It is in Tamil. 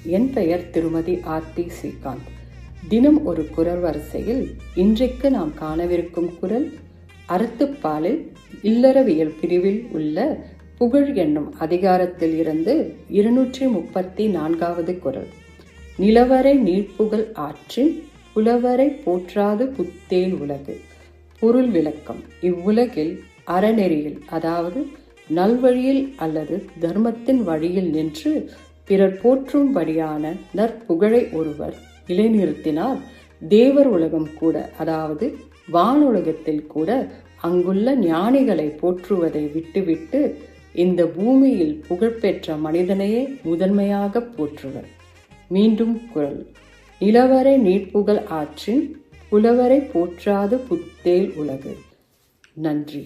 என் பெயர் திருமதி ஆர்த்தி ஸ்ரீகாந்த். தினம் ஒரு குரல் வரிசையில் இன்றைக்கு நாம் காணவிருக்கும் குரல் அறத்துப்பாலில் இல்லறவியல் பிரிவில் உள்ள புகழ் என்னும் அதிகாரத்தில் இருந்து 234வது குரல். நிலவரை நீட்புகழ் ஆற்றின் புலவரை போற்றாது புத்தேல் உலகு. பொருள் விளக்கம். இவ்வுலகில் அறநெறியில், அதாவது நல்வழியில் அல்லது தர்மத்தின் வழியில் நின்று பிறர் போற்றும்படியான நற்புகழை ஒருவர் நிலைநிறுத்தினால் தேவர் உலகம் கூட, அதாவது வானுலகத்தில் கூட அங்குள்ள ஞானிகளை போற்றுவதை விட்டுவிட்டு இந்த பூமியில் புகழ்பெற்ற மனிதனையே முதன்மையாக போற்றுவர். மீண்டும் குரல். நிலவரை நீட்புகழ் ஆற்றின் புலவரை போற்றாது புத்தேல் உலகு. நன்றி.